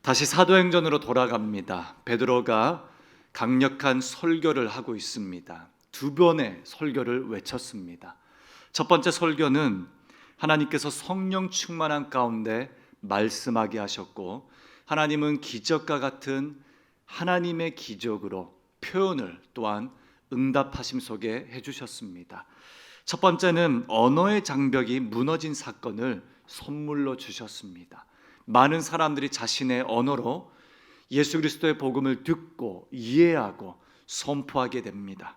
다시 사도행전으로 돌아갑니다. 베드로가 강력한 설교를 하고 있습니다. 두 번의 설교를 외쳤습니다. 첫 번째 설교는 하나님께서 성령 충만한 가운데 말씀하게 하셨고, 하나님은 기적과 같은 하나님의 기적으로 표현을 또한 응답하심 속에 해주셨습니다. 첫 번째는 언어의 장벽이 무너진 사건을 선물로 주셨습니다. 많은 사람들이 자신의 언어로 예수 그리스도의 복음을 듣고 이해하고 선포하게 됩니다.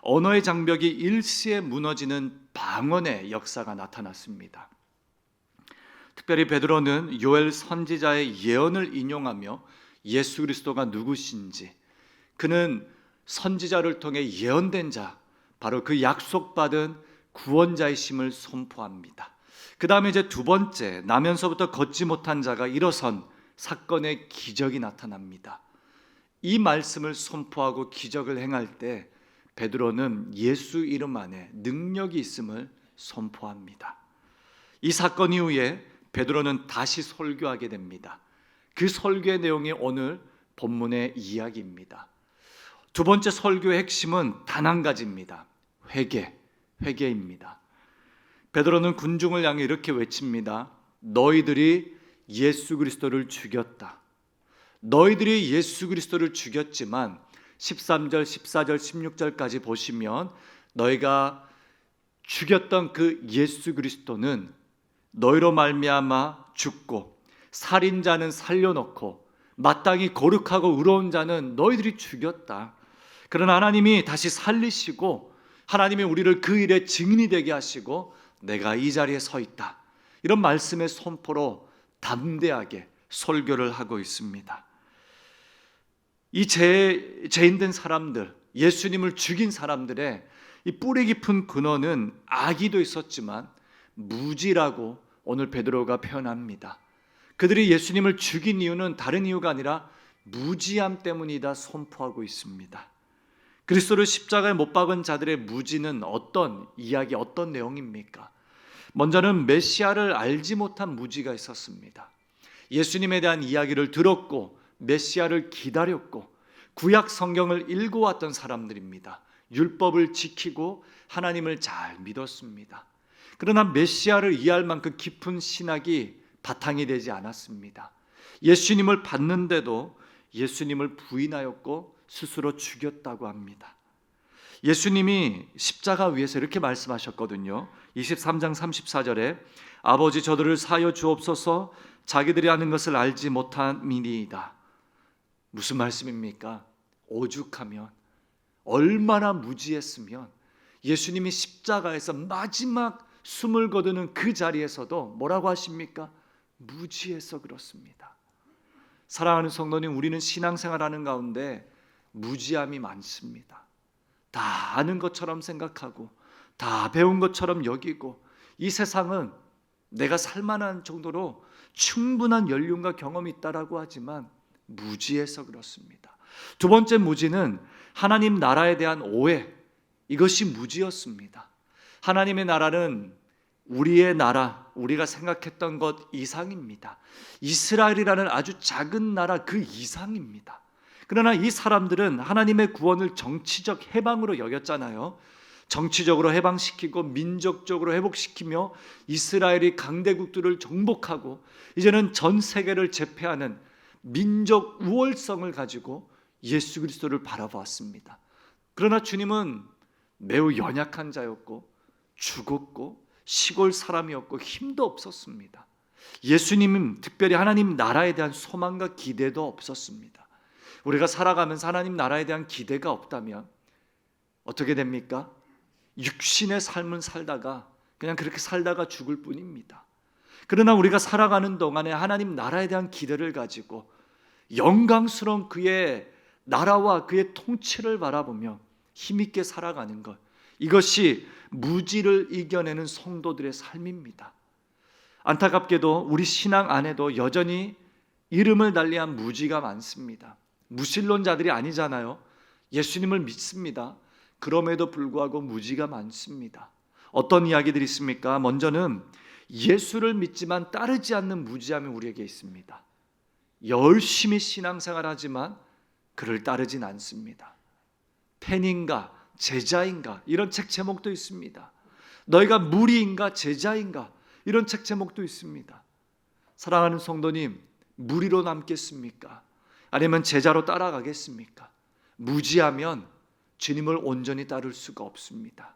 언어의 장벽이 일시에 무너지는 방언의 역사가 나타났습니다. 특별히 베드로는 요엘 선지자의 예언을 인용하며 예수 그리스도가 누구신지, 그는 선지자를 통해 예언된 자, 바로 그 약속받은 구원자이심을 선포합니다. 그 다음에 이제 두 번째, 나면서부터 걷지 못한 자가 일어선 사건의 기적이 나타납니다. 이 말씀을 선포하고 기적을 행할 때 베드로는 예수 이름 안에 능력이 있음을 선포합니다. 이 사건 이후에 베드로는 다시 설교하게 됩니다. 그 설교의 내용이 오늘 본문의 이야기입니다. 두 번째 설교의 핵심은 단 한 가지입니다. 회개입니다. 베드로는 군중을 향해 이렇게 외칩니다. 너희들이 예수 그리스도를 죽였다. 너희들이 예수 그리스도를 죽였지만 13절, 14절, 16절까지 보시면 너희가 죽였던 그 예수 그리스도는 너희로 말미암아 죽고, 살인자는 살려놓고, 마땅히 거룩하고 의로운 자는 너희들이 죽였다. 그러나 하나님이 다시 살리시고, 하나님이 우리를 그 일의 증인이 되게 하시고 내가 이 자리에 서 있다. 이런 말씀의 선포로 담대하게 설교를 하고 있습니다. 이 죄인된 사람들, 예수님을 죽인 사람들의 이 뿌리 깊은 근원은 악의도 있었지만 무지라고 오늘 베드로가 표현합니다. 그들이 예수님을 죽인 이유는 다른 이유가 아니라 무지함 때문이다 선포하고 있습니다. 그리스도를 십자가에 못 박은 자들의 무지는 어떤 이야기, 어떤 내용입니까? 먼저는 메시아를 알지 못한 무지가 있었습니다. 예수님에 대한 이야기를 들었고 메시아를 기다렸고 구약 성경을 읽어왔던 사람들입니다. 율법을 지키고 하나님을 잘 믿었습니다. 그러나 메시아를 이해할 만큼 깊은 신학이 바탕이 되지 않았습니다. 예수님을 받는데도 예수님을 부인하였고 스스로 죽였다고 합니다. 예수님이 십자가 위에서 이렇게 말씀하셨거든요. 23장 34절에 아버지 저들을 사하여 주옵소서, 자기들이 하는 것을 알지 못함이니이다. 무슨 말씀입니까? 오죽하면, 얼마나 무지했으면 예수님이 십자가에서 마지막 숨을 거두는 그 자리에서도 뭐라고 하십니까? 무지해서 그렇습니다. 사랑하는 성도님, 우리는 신앙생활하는 가운데 무지함이 많습니다. 다 아는 것처럼 생각하고 다 배운 것처럼 여기고, 이 세상은 내가 살만한 정도로 충분한 연륜과 경험이 있다라고 하지만 무지해서 그렇습니다. 두 번째 무지는 하나님 나라에 대한 오해, 이것이 무지였습니다. 하나님의 나라는 우리의 나라, 우리가 생각했던 것 이상입니다. 이스라엘이라는 아주 작은 나라 그 이상입니다. 그러나 이 사람들은 하나님의 구원을 정치적 해방으로 여겼잖아요. 정치적으로 해방시키고 민족적으로 회복시키며 이스라엘이 강대국들을 정복하고 이제는 전 세계를 제패하는 민족 우월성을 가지고 예수 그리스도를 바라보았습니다. 그러나 주님은 매우 연약한 자였고 죽었고 시골 사람이었고 힘도 없었습니다. 예수님은 특별히 하나님 나라에 대한 소망과 기대도 없었습니다. 우리가 살아가면서 하나님 나라에 대한 기대가 없다면 어떻게 됩니까? 육신의 삶을 살다가 그냥 그렇게 살다가 죽을 뿐입니다. 그러나 우리가 살아가는 동안에 하나님 나라에 대한 기대를 가지고 영광스러운 그의 나라와 그의 통치를 바라보며 힘있게 살아가는 것, 이것이 무지를 이겨내는 성도들의 삶입니다. 안타깝게도 우리 신앙 안에도 여전히 이름을 달리한 무지가 많습니다. 무신론자들이 아니잖아요. 예수님을 믿습니다. 그럼에도 불구하고 무지가 많습니다. 어떤 이야기들이 있습니까? 먼저는 예수를 믿지만 따르지 않는 무지함이 우리에게 있습니다. 열심히 신앙생활하지만 그를 따르진 않습니다. 팬인가 제자인가 이런 책 제목도 있습니다. 너희가 무리인가 제자인가 이런 책 제목도 있습니다. 사랑하는 성도님, 무리로 남겠습니까? 아니면 제자로 따라가겠습니까? 무지하면 주님을 온전히 따를 수가 없습니다.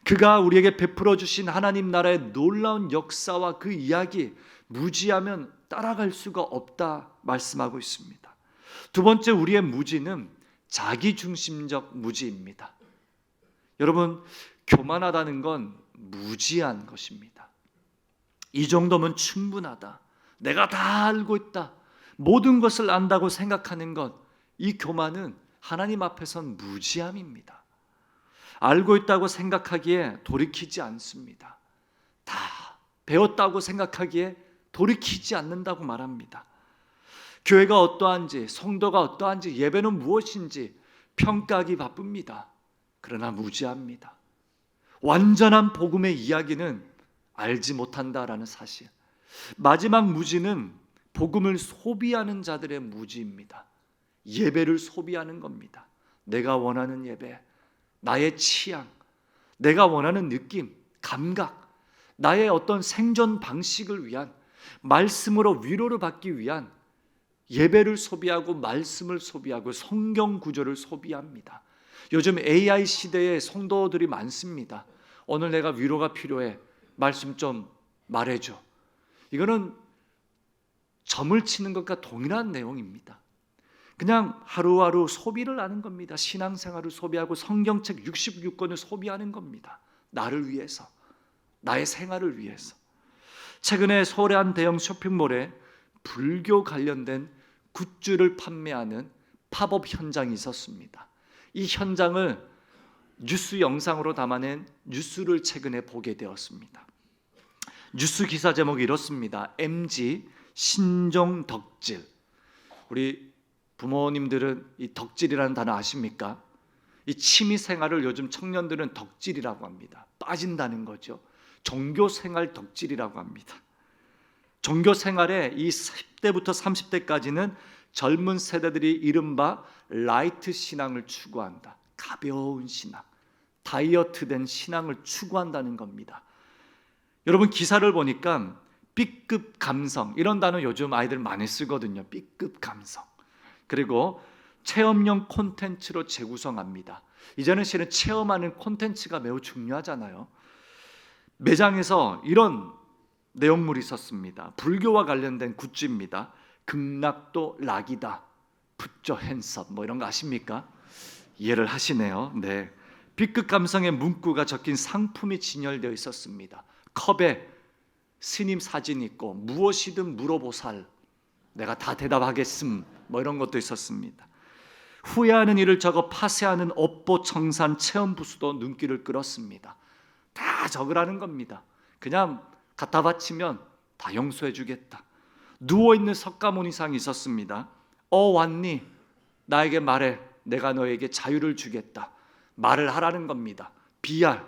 그가 우리에게 베풀어 주신 하나님 나라의 놀라운 역사와 그 이야기, 무지하면 따라갈 수가 없다 말씀하고 있습니다. 두 번째, 우리의 무지는 자기중심적 무지입니다. 여러분, 교만하다는 건 무지한 것입니다. 이 정도면 충분하다, 내가 다 알고 있다, 모든 것을 안다고 생각하는 것, 이 교만은 하나님 앞에선 무지함입니다. 알고 있다고 생각하기에 돌이키지 않습니다. 다 배웠다고 생각하기에 돌이키지 않는다고 말합니다. 교회가 어떠한지, 성도가 어떠한지, 예배는 무엇인지 평가하기 바쁩니다. 그러나 무지합니다. 완전한 복음의 이야기는 알지 못한다라는 사실. 마지막 무지는 복음을 소비하는 자들의 무지입니다. 예배를 소비하는 겁니다. 내가 원하는 예배, 나의 취향, 내가 원하는 느낌, 감각, 나의 어떤 생존 방식을 위한, 말씀으로 위로를 받기 위한 예배를 소비하고 말씀을 소비하고 성경 구절을 소비합니다. 요즘 AI 시대에 성도들이 많습니다. 오늘 내가 위로가 필요해, 말씀 좀 말해줘. 이거는 점을 치는 것과 동일한 내용입니다. 그냥 하루하루 소비를 하는 겁니다. 신앙생활을 소비하고 성경책 66권을 소비하는 겁니다. 나를 위해서, 나의 생활을 위해서. 최근에 서울의 한 대형 쇼핑몰에 불교 관련된 굿즈를 판매하는 팝업 현장이 있었습니다. 이 현장을 뉴스 영상으로 담아낸 뉴스를 최근에 보게 되었습니다. 뉴스 기사 제목이 이렇습니다. MG 신종 덕질. 우리 부모님들은 이 덕질이라는 단어 아십니까? 이 취미생활을 요즘 청년들은 덕질이라고 합니다. 빠진다는 거죠. 종교생활 덕질이라고 합니다. 종교생활에 이 10대부터 30대까지는 젊은 세대들이 이른바 라이트 신앙을 추구한다. 가벼운 신앙, 다이어트된 신앙을 추구한다는 겁니다. 여러분, 기사를 보니까 B급 감성, 이런 단어 요즘 아이들 많이 쓰거든요. B급 감성. 그리고 체험형 콘텐츠로 재구성합니다. 이제는 실은 체험하는 콘텐츠가 매우 중요하잖아요. 매장에서 이런 내용물이 있었습니다. 불교와 관련된 굿즈입니다. 극락도 락이다, 풋조 핸섭, 뭐 이런 거 아십니까? 이해를 하시네요. 네, B급 감성의 문구가 적힌 상품이 진열되어 있었습니다. 컵에 스님 사진 있고 무엇이든 물어보살, 내가 다 대답하겠음, 뭐 이런 것도 있었습니다. 후회하는 일을 적어 파쇄하는 업보 청산 체험 부스도 눈길을 끌었습니다. 다 적으라는 겁니다. 그냥 갖다 바치면 다 용서해 주겠다. 누워있는 석가모니상이 있었습니다. 왔니? 나에게 말해, 내가 너에게 자유를 주겠다. 말을 하라는 겁니다. BR,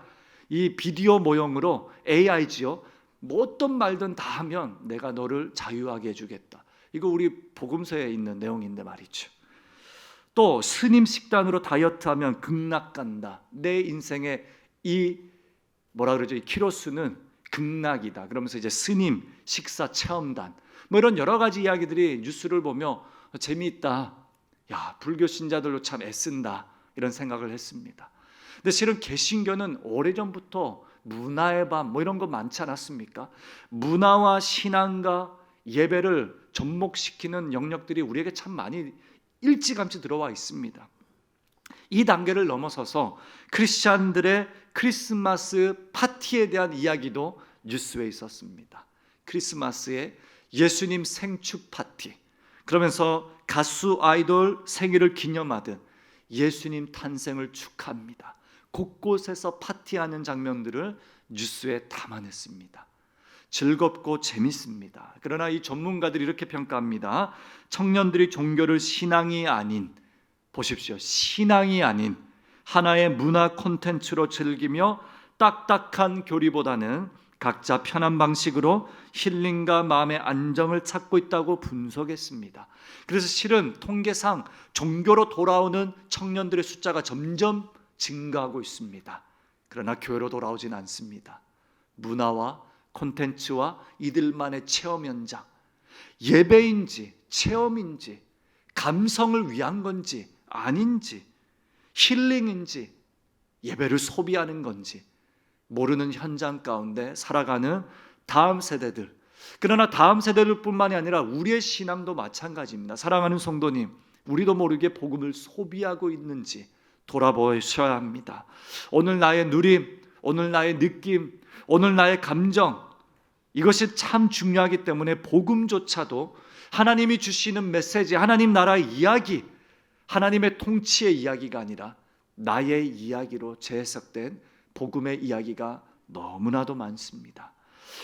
이 비디오 모형으로 AI지요. 뭐 어떤 말든 다 하면 내가 너를 자유하게 해주겠다. 이거 우리 복음서에 있는 내용인데 말이죠. 또 스님 식단으로 다이어트하면 극락 간다. 내 인생의 이 뭐라 그러죠? 이 키로수는 극락이다. 그러면서 이제 스님 식사 체험단, 뭐 이런 여러 가지 이야기들이 뉴스를 보며 재미있다. 야, 불교 신자들로 참 애쓴다. 이런 생각을 했습니다. 근데 실은 개신교는 오래전부터 문화의 밤 뭐 이런 거 많지 않았습니까? 문화와 신앙과 예배를 접목시키는 영역들이 우리에게 참 많이 일찌감치 들어와 있습니다. 이 단계를 넘어서서 크리스찬들의 크리스마스 파티에 대한 이야기도 뉴스에 있었습니다. 크리스마스에 예수님 생축 파티, 그러면서 가수 아이돌 생일을 기념하듯 예수님 탄생을 축하합니다. 곳곳에서 파티하는 장면들을 뉴스에 담아냈습니다. 즐겁고 재밌습니다. 그러나 이 전문가들이 이렇게 평가합니다. 청년들이 종교를 신앙이 아닌, 보십시오, 신앙이 아닌 하나의 문화 콘텐츠로 즐기며 딱딱한 교리보다는 각자 편한 방식으로 힐링과 마음의 안정을 찾고 있다고 분석했습니다. 그래서 실은 통계상 종교로 돌아오는 청년들의 숫자가 점점 증가하고 있습니다. 그러나 교회로 돌아오진 않습니다. 문화와 콘텐츠와 이들만의 체험 현장, 예배인지 체험인지 감성을 위한 건지 아닌지, 힐링인지 예배를 소비하는 건지 모르는 현장 가운데 살아가는 다음 세대들, 그러나 다음 세대들 뿐만이 아니라 우리의 신앙도 마찬가지입니다. 사랑하는 성도님, 우리도 모르게 복음을 소비하고 있는지 돌아보셔야 합니다. 오늘 나의 누림, 오늘 나의 느낌, 오늘 나의 감정, 이것이 참 중요하기 때문에 복음조차도 하나님이 주시는 메시지, 하나님 나라의 이야기, 하나님의 통치의 이야기가 아니라 나의 이야기로 재해석된 복음의 이야기가 너무나도 많습니다.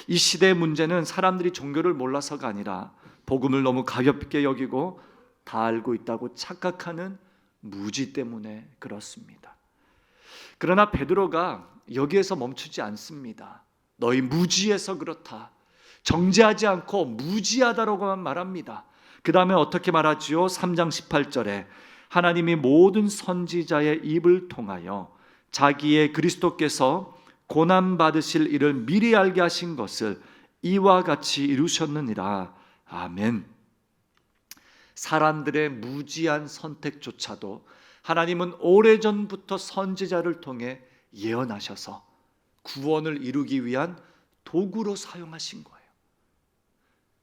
이 시대의 문제는 사람들이 종교를 몰라서가 아니라 복음을 너무 가볍게 여기고 다 알고 있다고 착각하는 무지 때문에 그렇습니다. 그러나 베드로가 여기에서 멈추지 않습니다. 너희 무지해서 그렇다. 정죄하지 않고 무지하다라고만 말합니다. 그 다음에 어떻게 말하지요? 3장 18절에 하나님이 모든 선지자의 입을 통하여 자기의 그리스도께서 고난받으실 일을 미리 알게 하신 것을 이와 같이 이루셨느니라. 아멘. 사람들의 무지한 선택조차도 하나님은 오래전부터 선지자를 통해 예언하셔서 구원을 이루기 위한 도구로 사용하신 거예요.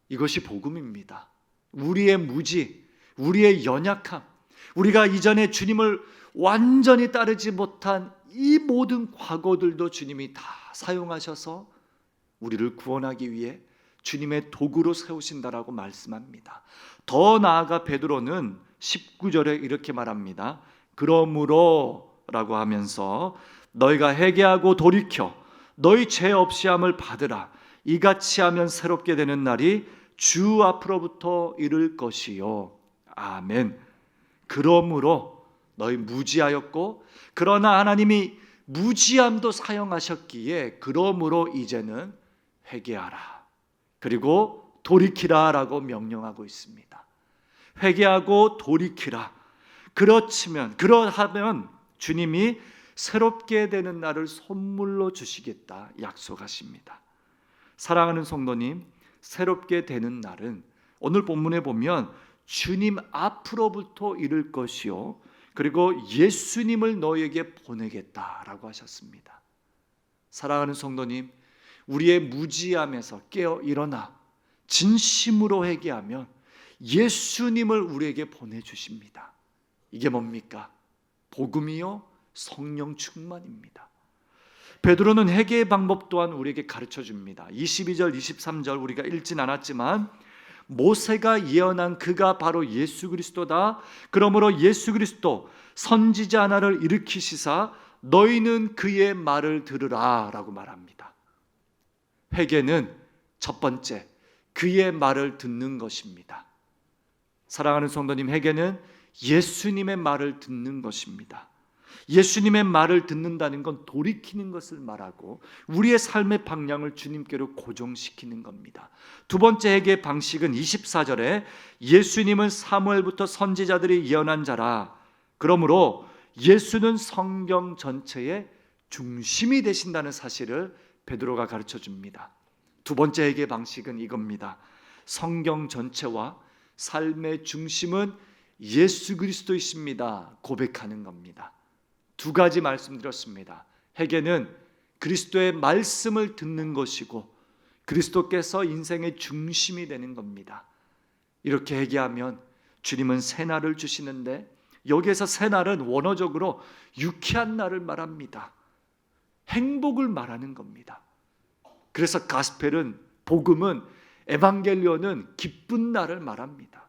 이것이 복음입니다. 우리의 무지, 우리의 연약함, 우리가 이전에 주님을 완전히 따르지 못한 이 모든 과거들도 주님이 다 사용하셔서 우리를 구원하기 위해 주님의 도구로 세우신다라고 말씀합니다. 더 나아가 베드로는 19절에 이렇게 말합니다. 그러므로 라고 하면서 너희가 회개하고 돌이켜 너희 죄 없이 함을 받으라. 이같이 하면 새롭게 되는 날이 주 앞으로부터 이를 것이요. 아멘. 그러므로 너희 무지하였고 그러나 하나님이 무지함도 사용하셨기에 그러므로 이제는 회개하라. 그리고 돌이키라라고 명령하고 있습니다. 회개하고 돌이키라. 그러하면 주님이 새롭게 되는 날을 선물로 주시겠다 약속하십니다. 사랑하는 성도님, 새롭게 되는 날은 오늘 본문에 보면 주님 앞으로부터 이를 것이요 그리고 예수님을 너희에게 보내겠다라고 하셨습니다. 사랑하는 성도님, 우리의 무지함에서 깨어 일어나 진심으로 회개하면 예수님을 우리에게 보내주십니다. 이게 뭡니까? 복음이요 성령 충만입니다. 베드로는 회개의 방법 또한 우리에게 가르쳐 줍니다. 22절 23절 우리가 읽진 않았지만 모세가 예언한 그가 바로 예수 그리스도다. 그러므로 예수 그리스도 선지자 하나를 일으키시사 너희는 그의 말을 들으라 라고 말합니다. 회개는 첫 번째 그의 말을 듣는 것입니다. 사랑하는 성도님, 회개는 예수님의 말을 듣는 것입니다. 예수님의 말을 듣는다는 건 돌이키는 것을 말하고 우리의 삶의 방향을 주님께로 고정시키는 겁니다. 두 번째 회개의 방식은 24절에 예수님은 사무엘부터 선지자들이 예언한 자라. 그러므로 예수는 성경 전체의 중심이 되신다는 사실을 베드로가 가르쳐 줍니다. 두 번째 회개의 방식은 이겁니다. 성경 전체와 삶의 중심은 예수 그리스도이십니다. 고백하는 겁니다. 두 가지 말씀드렸습니다. 회개는 그리스도의 말씀을 듣는 것이고 그리스도께서 인생의 중심이 되는 겁니다. 이렇게 회개하면 주님은 새 날을 주시는데 여기에서 새 날은 원어적으로 유쾌한 날을 말합니다. 행복을 말하는 겁니다. 그래서 가스펠은 복음은 에반겔리온은 기쁜 날을 말합니다.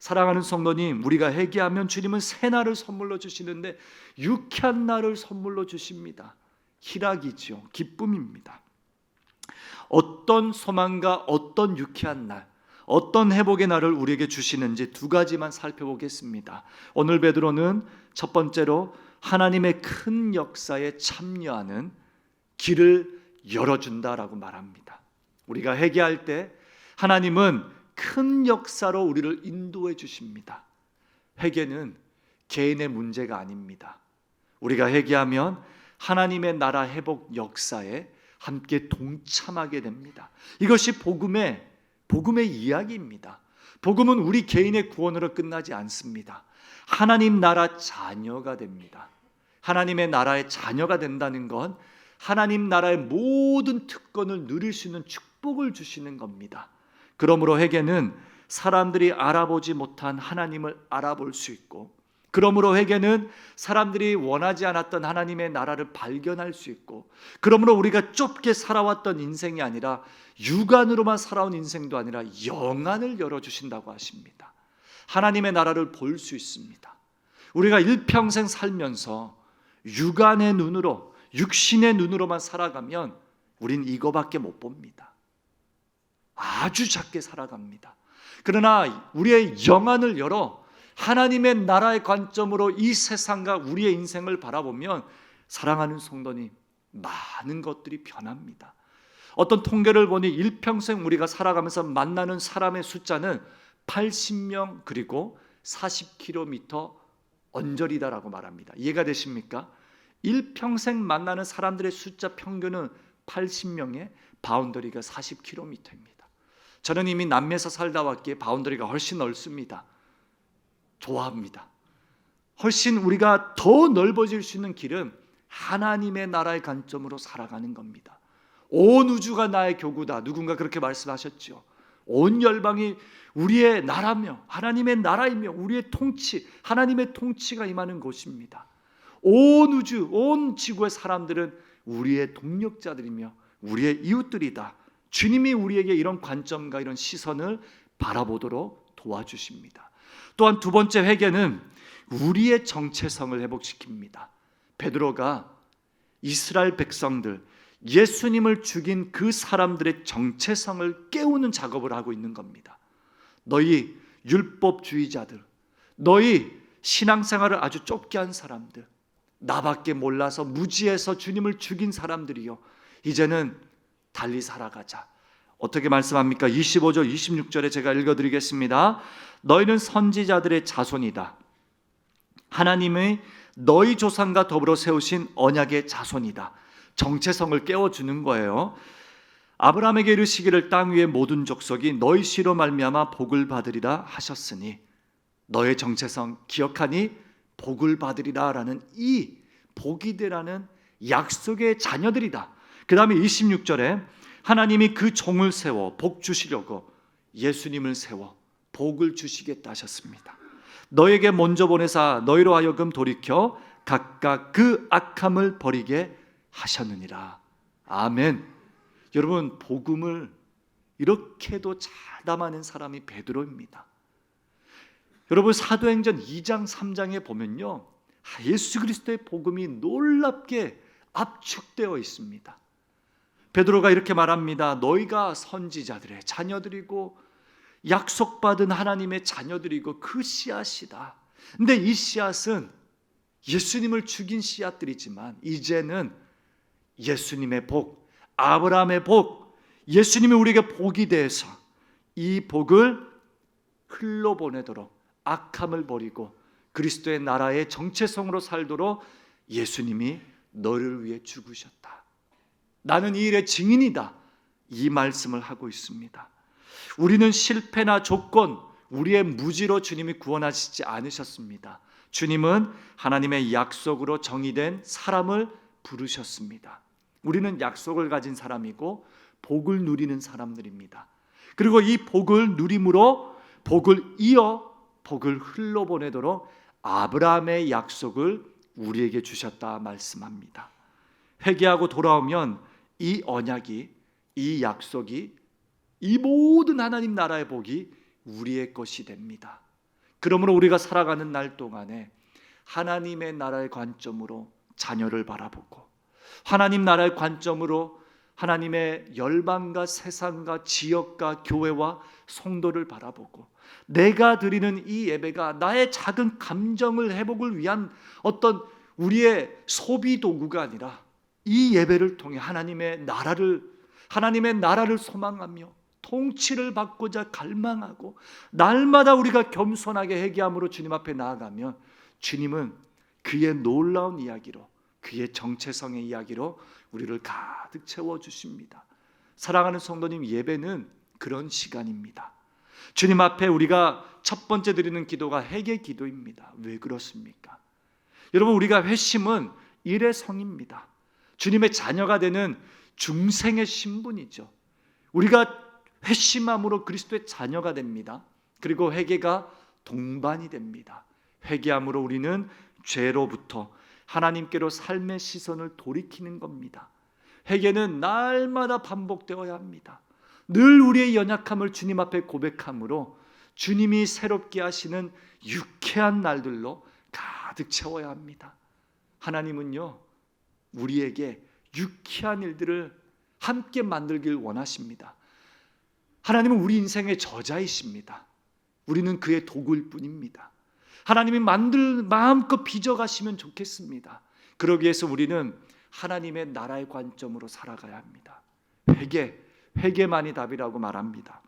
사랑하는 성도님, 우리가 회개하면 주님은 새 날을 선물로 주시는데 유쾌한 날을 선물로 주십니다. 희락이죠. 기쁨입니다. 어떤 소망과 어떤 유쾌한 날, 어떤 회복의 날을 우리에게 주시는지 두 가지만 살펴보겠습니다. 오늘 베드로는 첫 번째로 하나님의 큰 역사에 참여하는 길을 열어준다라고 말합니다. 우리가 회개할 때 하나님은 큰 역사로 우리를 인도해 주십니다. 회개는 개인의 문제가 아닙니다. 우리가 회개하면 하나님의 나라 회복 역사에 함께 동참하게 됩니다. 이것이 복음의 이야기입니다. 복음은 우리 개인의 구원으로 끝나지 않습니다. 하나님 나라 자녀가 됩니다. 하나님의 나라의 자녀가 된다는 건 하나님 나라의 모든 특권을 누릴 수 있는 축복을 주시는 겁니다. 그러므로 회개는 사람들이 알아보지 못한 하나님을 알아볼 수 있고, 그러므로 회개는 사람들이 원하지 않았던 하나님의 나라를 발견할 수 있고, 그러므로 우리가 좁게 살아왔던 인생이 아니라 육안으로만 살아온 인생도 아니라 영안을 열어주신다고 하십니다. 하나님의 나라를 볼 수 있습니다. 우리가 일평생 살면서 육안의 눈으로, 육신의 눈으로만 살아가면 우린 이거밖에 못 봅니다. 아주 작게 살아갑니다. 그러나 우리의 영안을 열어 하나님의 나라의 관점으로 이 세상과 우리의 인생을 바라보면, 사랑하는 성도님, 많은 것들이 변합니다. 어떤 통계를 보니 일평생 우리가 살아가면서 만나는 사람의 숫자는 80명 그리고 40km 언저리다라고 말합니다. 이해가 되십니까? 일평생 만나는 사람들의 숫자 평균은 80명에 바운더리가 40km입니다. 저는 이미 남미에서 살다 왔기에 바운더리가 훨씬 넓습니다. 좋아합니다. 훨씬 우리가 더 넓어질 수 있는 길은 하나님의 나라의 관점으로 살아가는 겁니다. 온 우주가 나의 교구다. 누군가 그렇게 말씀하셨죠. 온 열방이 우리의 나라며 하나님의 나라이며 우리의 통치, 하나님의 통치가 임하는 곳입니다. 온 우주, 온 지구의 사람들은 우리의 동력자들이며 우리의 이웃들이다. 주님이 우리에게 이런 관점과 이런 시선을 바라보도록 도와주십니다. 또한 두 번째 회개는 우리의 정체성을 회복시킵니다. 베드로가 이스라엘 백성들, 예수님을 죽인 그 사람들의 정체성을 깨우는 작업을 하고 있는 겁니다. 너희 율법주의자들, 너희 신앙생활을 아주 좁게 한 사람들, 나밖에 몰라서 무지해서 주님을 죽인 사람들이요, 이제는 달리 살아가자. 어떻게 말씀합니까? 25절 26절에 제가 읽어드리겠습니다. 너희는 선지자들의 자손이다. 하나님의 너희 조상과 더불어 세우신 언약의 자손이다. 정체성을 깨워주는 거예요. 아브라함에게 이르시기를 땅 위의 모든 족속이 너희 씨로 말미암아 복을 받으리라 하셨으니, 너의 정체성 기억하니 복을 받으리라 라는 이 복이 되라는 약속의 자녀들이다. 그 다음에 26절에 하나님이 그 종을 세워 복 주시려고 예수님을 세워 복을 주시겠다 하셨습니다. 너에게 먼저 보내사 너희로 하여금 돌이켜 각각 그 악함을 버리게 하셨느니라. 아멘. 여러분, 복음을 이렇게도 잘 담아낸 사람이 베드로입니다. 여러분, 사도행전 2장 3장에 보면요, 예수 그리스도의 복음이 놀랍게 압축되어 있습니다. 베드로가 이렇게 말합니다. 너희가 선지자들의 자녀들이고 약속받은 하나님의 자녀들이고 그 씨앗이다. 근데 이 씨앗은 예수님을 죽인 씨앗들이지만 이제는 예수님의 복, 아브라함의 복, 예수님이 우리에게 복이 되어서 이 복을 흘러보내도록 악함을 버리고 그리스도의 나라의 정체성으로 살도록 예수님이 너를 위해 죽으셨다. 나는 이 일의 증인이다. 이 말씀을 하고 있습니다. 우리는 실패나 조건, 우리의 무지로 주님이 구원하시지 않으셨습니다. 주님은 하나님의 약속으로 정의된 사람을 부르셨습니다. 우리는 약속을 가진 사람이고 복을 누리는 사람들입니다. 그리고 이 복을 누림으로 복을 이어 복을 흘러보내도록 아브라함의 약속을 우리에게 주셨다 말씀합니다. 회개하고 돌아오면 이 언약이, 이 약속이, 이 모든 하나님 나라의 복이 우리의 것이 됩니다. 그러므로 우리가 살아가는 날 동안에 하나님의 나라의 관점으로 자녀를 바라보고, 하나님 나라의 관점으로 하나님의 열방과 세상과 지역과 교회와 성도를 바라보고, 내가 드리는 이 예배가 나의 작은 감정을 회복을 위한 어떤 우리의 소비 도구가 아니라 이 예배를 통해 하나님의 나라를 소망하며 통치를 받고자 갈망하고 날마다 우리가 겸손하게 회개함으로 주님 앞에 나아가면 주님은 그의 놀라운 이야기로, 그의 정체성의 이야기로 우리를 가득 채워주십니다. 사랑하는 성도님, 예배는 그런 시간입니다. 주님 앞에 우리가 첫 번째 드리는 기도가 회개 기도입니다. 왜 그렇습니까? 여러분, 우리가 회심은 일의 성입니다. 주님의 자녀가 되는 중생의 신분이죠. 우리가 회심함으로 그리스도의 자녀가 됩니다. 그리고 회개가 동반이 됩니다. 회개함으로 우리는 죄로부터 하나님께로 삶의 시선을 돌이키는 겁니다. 회개는 날마다 반복되어야 합니다. 늘 우리의 연약함을 주님 앞에 고백함으로 주님이 새롭게 하시는 유쾌한 날들로 가득 채워야 합니다. 하나님은요, 우리에게 유쾌한 일들을 함께 만들길 원하십니다. 하나님은 우리 인생의 저자이십니다. 우리는 그의 도구일 뿐입니다. 하나님이 마음껏 빚어가시면 좋겠습니다. 그러기 위해서 우리는 하나님의 나라의 관점으로 살아가야 합니다. 회개만이 답이라고 말합니다.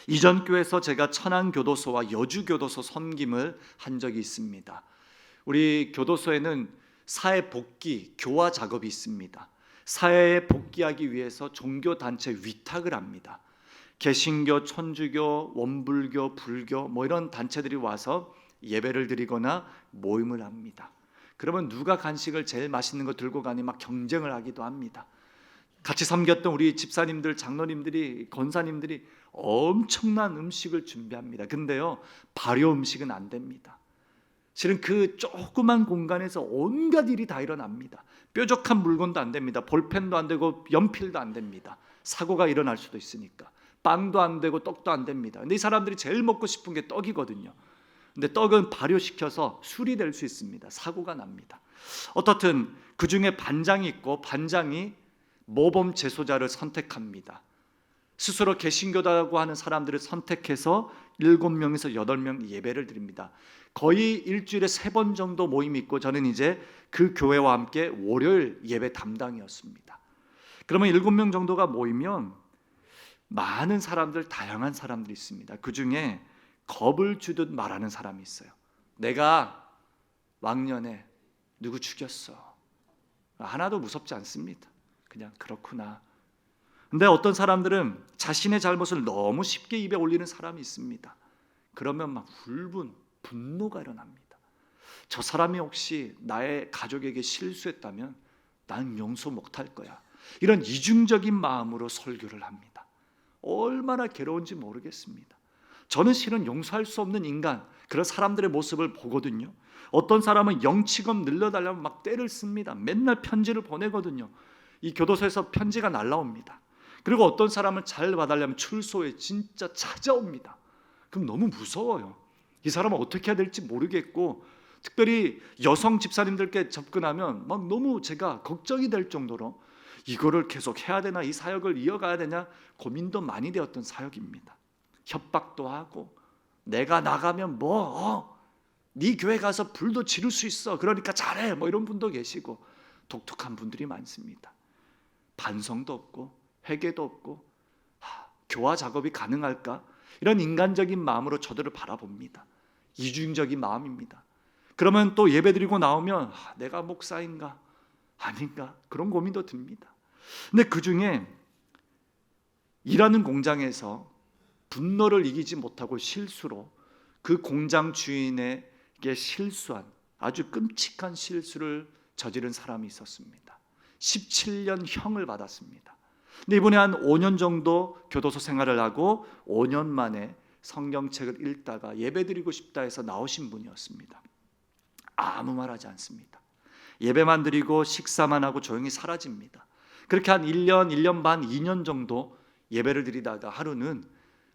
이전 교회에서 제가 천안교도소와 여주교도소 섬김을 한 적이 있습니다. 우리 교도소에는 사회복귀, 교화 작업이 있습니다. 사회에 복귀하기 위해서 종교단체 위탁을 합니다. 개신교, 천주교, 원불교, 불교 이런 단체들이 와서 예배를 드리거나 모임을 합니다. 그러면 누가 간식을 제일 맛있는 거 들고 가니 막 경쟁을 하기도 합니다. 같이 섬겼던 우리 집사님들, 장로님들이, 권사님들이 엄청난 음식을 준비합니다. 근데요, 발효 음식은 안 됩니다. 실은 그 조그만 공간에서 온갖 일이 다 일어납니다. 뾰족한 물건도 안 됩니다. 볼펜도 안 되고 연필도 안 됩니다. 사고가 일어날 수도 있으니까. 빵도 안 되고 떡도 안 됩니다. 근데 이 사람들이 제일 먹고 싶은 게 떡이거든요. 근데 떡은 발효시켜서 술이 될 수 있습니다. 사고가 납니다. 어떻든 그 중에 반장이 있고 반장이 모범 제소자를 선택합니다. 스스로 개신교다고 하는 사람들을 선택해서 7명에서 8명 예배를 드립니다. 거의 일주일에 3번 정도 모임이 있고 저는 이제 그 교회와 함께 월요일 예배 담당이었습니다. 그러면 7명 정도가 모이면 많은 사람들, 다양한 사람들이 있습니다. 그 중에 겁을 주듯 말하는 사람이 있어요. 내가 왕년에 누구 죽였어. 하나도 무섭지 않습니다. 그냥 그렇구나. 근데 어떤 사람들은 자신의 잘못을 너무 쉽게 입에 올리는 사람이 있습니다. 그러면 막 분노가 일어납니다. 저 사람이 혹시 나의 가족에게 실수했다면 난 용서 못할 거야. 이런 이중적인 마음으로 설교를 합니다. 얼마나 괴로운지 모르겠습니다. 저는 실은 용서할 수 없는 인간, 그런 사람들의 모습을 보거든요. 어떤 사람은 영치금 늘려달라면 막 떼를 씁니다. 맨날 편지를 보내거든요. 이 교도소에서 편지가 날라옵니다. 그리고 어떤 사람을 잘 봐달라면 출소에 진짜 찾아옵니다. 그럼 너무 무서워요. 이 사람은 어떻게 해야 될지 모르겠고, 특별히 여성 집사님들께 접근하면 막 너무 제가 걱정이 될 정도로 이거를 계속 해야 되나, 이 사역을 이어가야 되냐 고민도 많이 되었던 사역입니다. 협박도 하고, 내가 나가면 네 교회 가서 불도 지를 수 있어, 그러니까 잘해, 이런 분도 계시고, 독특한 분들이 많습니다. 반성도 없고 회개도 없고, 교화 작업이 가능할까? 이런 인간적인 마음으로 저들을 바라봅니다. 이중적인 마음입니다. 그러면 또 예배드리고 나오면 내가 목사인가 아닌가 그런 고민도 듭니다. 근데 그 중에 일하는 공장에서 분노를 이기지 못하고 실수로 그 공장 주인에게 실수한, 아주 끔찍한 실수를 저지른 사람이 있었습니다. 17년 형을 받았습니다. 근데 이번에 한 5년 정도 교도소 생활을 하고 5년 만에 성경책을 읽다가 예배드리고 싶다 해서 나오신 분이었습니다. 아무 말하지 않습니다. 예배만 드리고 식사만 하고 조용히 사라집니다. 그렇게 한 1년, 1년 반, 2년 정도 예배를 드리다가 하루는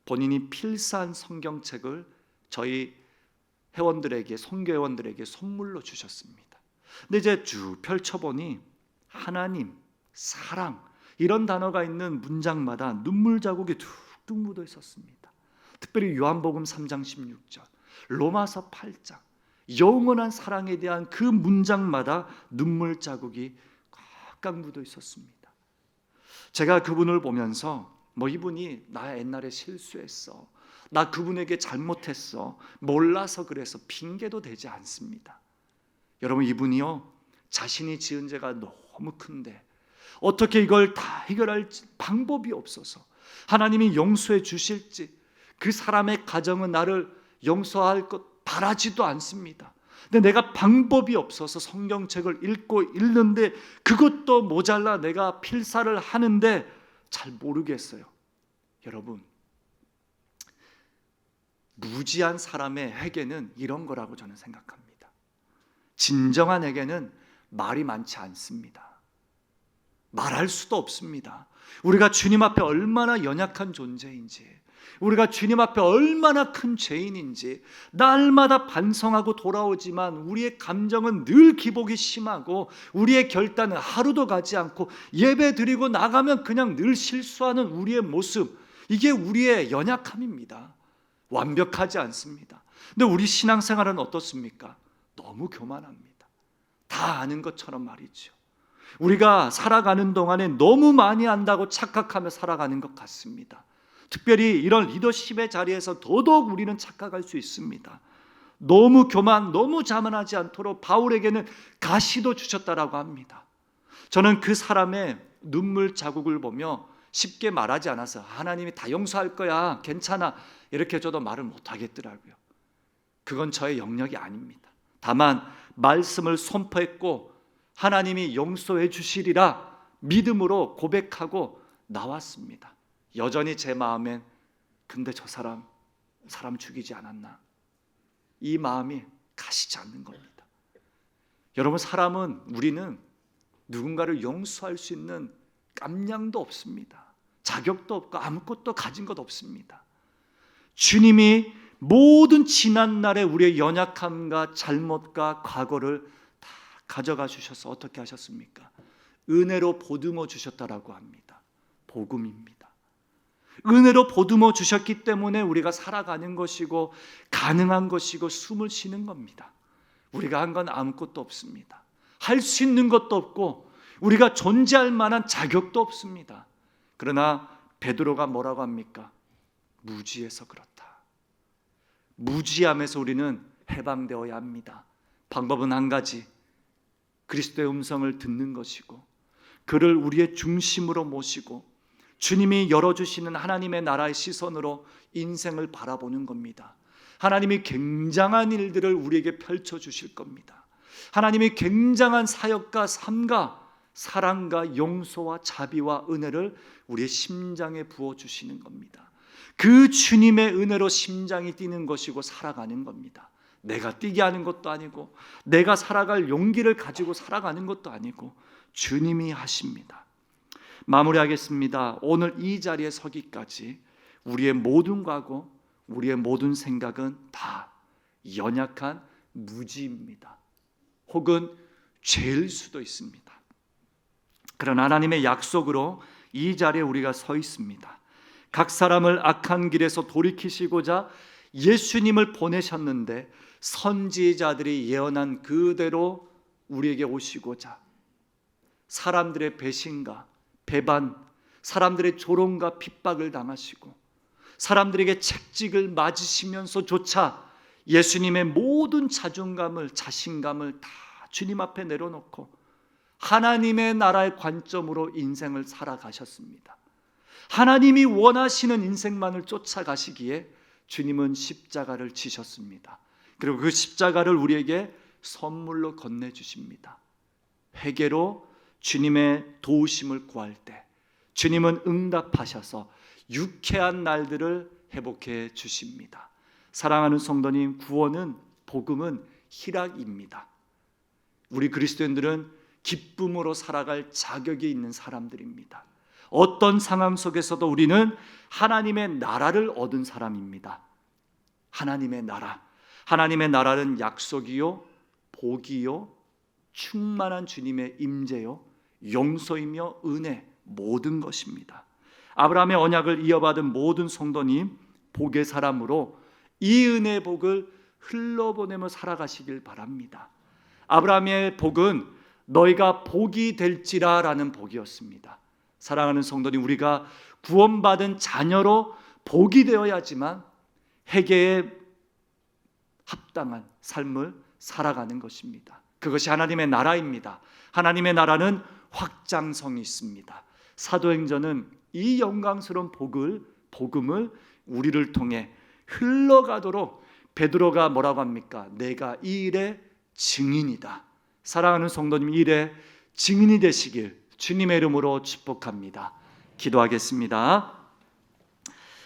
본인이 필사한 성경책을 저희 회원들에게, 선교회원들에게 선물로 주셨습니다. 근데 이제 쭉 펼쳐보니 하나님, 사랑 이런 단어가 있는 문장마다 눈물 자국이 툭툭 묻어 있었습니다. 특별히 요한복음 3장 16절, 로마서 8장, 영원한 사랑에 대한 그 문장마다 눈물 자국이 각각 묻어 있었습니다. 제가 그분을 보면서 이분이 나 옛날에 실수했어, 나 그분에게 잘못했어, 몰라서 그래서 핑계도 되지 않습니다. 여러분, 이분이요, 자신이 지은 죄가 너무 큰데 어떻게 이걸 다 해결할 방법이 없어서 하나님이 용서해 주실지, 그 사람의 가정은 나를 용서할 것 바라지도 않습니다. 근데 내가 방법이 없어서 성경책을 읽는데 그것도 모자라 내가 필사를 하는데 잘 모르겠어요. 여러분, 무지한 사람의 회개는 이런 거라고 저는 생각합니다. 진정한 회개는 말이 많지 않습니다. 말할 수도 없습니다. 우리가 주님 앞에 얼마나 연약한 존재인지, 우리가 주님 앞에 얼마나 큰 죄인인지 날마다 반성하고 돌아오지만 우리의 감정은 늘 기복이 심하고 우리의 결단은 하루도 가지 않고 예배 드리고 나가면 그냥 늘 실수하는 우리의 모습, 이게 우리의 연약함입니다. 완벽하지 않습니다. 근데 우리 신앙생활은 어떻습니까? 너무 교만합니다. 다 아는 것처럼 말이죠. 우리가 살아가는 동안에 너무 많이 안다고 착각하며 살아가는 것 같습니다. 특별히 이런 리더십의 자리에서 더더욱 우리는 착각할 수 있습니다. 너무 교만, 너무 자만하지 않도록 바울에게는 가시도 주셨다라고 합니다. 저는 그 사람의 눈물 자국을 보며 쉽게 말하지 않아서 하나님이 다 용서할 거야, 괜찮아, 이렇게 저도 말을 못하겠더라고요. 그건 저의 영역이 아닙니다. 다만 말씀을 선포했고 하나님이 용서해 주시리라 믿음으로 고백하고 나왔습니다. 여전히 제 마음엔 근데 저 사람 죽이지 않았나, 이 마음이 가시지 않는 겁니다. 여러분, 우리는 누군가를 용서할 수 있는 깜냥도 없습니다. 자격도 없고 아무것도 가진 것 없습니다. 주님이 모든 지난날의 우리의 연약함과 잘못과 과거를 다 가져가 주셔서 어떻게 하셨습니까? 은혜로 보듬어 주셨다라고 합니다. 복음입니다. 은혜로 보듬어 주셨기 때문에 우리가 살아가는 것이고 가능한 것이고 숨을 쉬는 겁니다. 우리가 한 건 아무것도 없습니다. 할 수 있는 것도 없고 우리가 존재할 만한 자격도 없습니다. 그러나 베드로가 뭐라고 합니까? 무지해서 그렇다. 무지함에서 우리는 해방되어야 합니다. 방법은 한 가지, 그리스도의 음성을 듣는 것이고 그를 우리의 중심으로 모시고 주님이 열어주시는 하나님의 나라의 시선으로 인생을 바라보는 겁니다. 하나님이 굉장한 일들을 우리에게 펼쳐주실 겁니다. 하나님이 굉장한 사역과 삶과 사랑과 용서와 자비와 은혜를 우리의 심장에 부어주시는 겁니다. 그 주님의 은혜로 심장이 뛰는 것이고 살아가는 겁니다. 내가 뛰게 하는 것도 아니고 내가 살아갈 용기를 가지고 살아가는 것도 아니고 주님이 하십니다. 마무리하겠습니다. 오늘 이 자리에 서기까지 우리의 모든 과거, 우리의 모든 생각은 다 연약한 무지입니다. 혹은 죄일 수도 있습니다. 그러나 하나님의 약속으로 이 자리에 우리가 서 있습니다. 각 사람을 악한 길에서 돌이키시고자 예수님을 보내셨는데 선지자들이 예언한 그대로 우리에게 오시고자 사람들의 배신과 배반, 사람들의 조롱과 핍박을 당하시고 사람들에게 채찍을 맞으시면서조차 예수님의 모든 자존감을, 자신감을 다 주님 앞에 내려놓고 하나님의 나라의 관점으로 인생을 살아가셨습니다. 하나님이 원하시는 인생만을 쫓아가시기에 주님은 십자가를 지셨습니다. 그리고 그 십자가를 우리에게 선물로 건네주십니다. 회개로 주님의 도우심을 구할 때 주님은 응답하셔서 유쾌한 날들을 회복해 주십니다. 사랑하는 성도님, 구원은, 복음은 희락입니다. 우리 그리스도인들은 기쁨으로 살아갈 자격이 있는 사람들입니다. 어떤 상황 속에서도 우리는 하나님의 나라를 얻은 사람입니다. 하나님의 나라, 하나님의 나라는 약속이요, 복이요, 충만한 주님의 임재요, 용서이며 은혜, 모든 것입니다. 아브라함의 언약을 이어받은 모든 성도님, 복의 사람으로 이 은혜의 복을 흘러보내며 살아가시길 바랍니다. 아브라함의 복은 너희가 복이 될지라라는 복이었습니다. 사랑하는 성도님, 우리가 구원받은 자녀로 복이 되어야지만 회개에 합당한 삶을 살아가는 것입니다. 그것이 하나님의 나라입니다. 하나님의 나라는 확장성이 있습니다. 사도행전은 이 영광스러운 복음을 우리를 통해 흘러가도록 베드로가 뭐라고 합니까? 내가 이 일의 증인이다. 사랑하는 성도님, 이 일의 증인이 되시길 주님의 이름으로 축복합니다. 기도하겠습니다.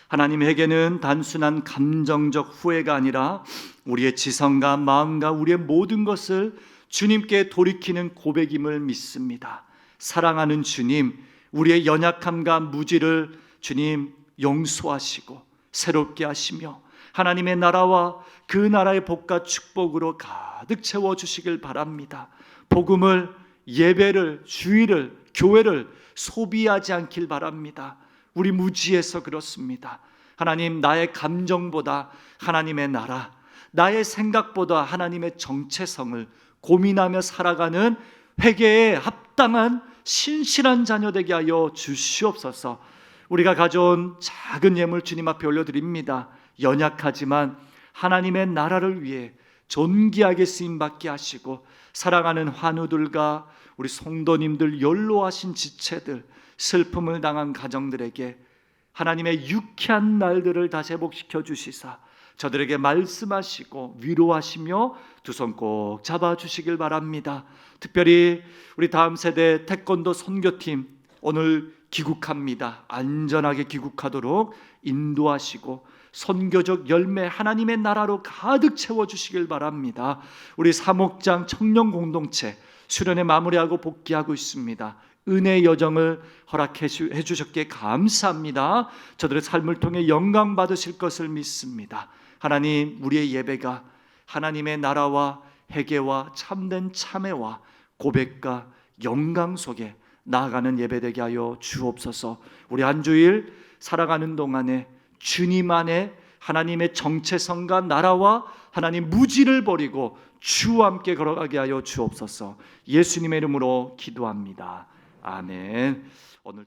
하나님에게는 단순한 감정적 후회가 아니라 우리의 지성과 마음과 우리의 모든 것을 주님께 돌이키는 고백임을 믿습니다. 사랑하는 주님, 우리의 연약함과 무지를 주님 용서하시고 새롭게 하시며 하나님의 나라와 그 나라의 복과 축복으로 가득 채워주시길 바랍니다. 복음을, 예배를, 주일을, 교회를 소비하지 않길 바랍니다. 우리 무지해서 그렇습니다. 하나님, 나의 감정보다 하나님의 나라, 나의 생각보다 하나님의 정체성을 고민하며 살아가는 회개에 합당한 신실한 자녀 되게 하여 주시옵소서. 우리가 가져온 작은 예물 주님 앞에 올려드립니다. 연약하지만 하나님의 나라를 위해 존귀하게 쓰임받게 하시고 사랑하는 환우들과 우리 성도님들, 연로하신 지체들, 슬픔을 당한 가정들에게 하나님의 유쾌한 날들을 다시 회복시켜 주시사 저들에게 말씀하시고 위로하시며 두 손 꼭 잡아주시길 바랍니다. 특별히 우리 다음 세대 태권도 선교팀 오늘 귀국합니다. 안전하게 귀국하도록 인도하시고 선교적 열매 하나님의 나라로 가득 채워주시길 바랍니다. 우리 사목장 청년 공동체 수련회 마무리하고 복귀하고 있습니다. 은혜의 여정을 허락해 주셨기에 감사합니다. 저들의 삶을 통해 영광 받으실 것을 믿습니다. 하나님, 우리의 예배가 하나님의 나라와 회개와 참된 참회와 고백과 영광 속에 나아가는 예배되게 하여 주옵소서. 우리 한 주일 살아가는 동안에 주님 안에 하나님의 정체성과 나라와 하나님 무지를 버리고 주와 함께 걸어가게 하여 주옵소서. 예수님의 이름으로 기도합니다. 아멘. 오늘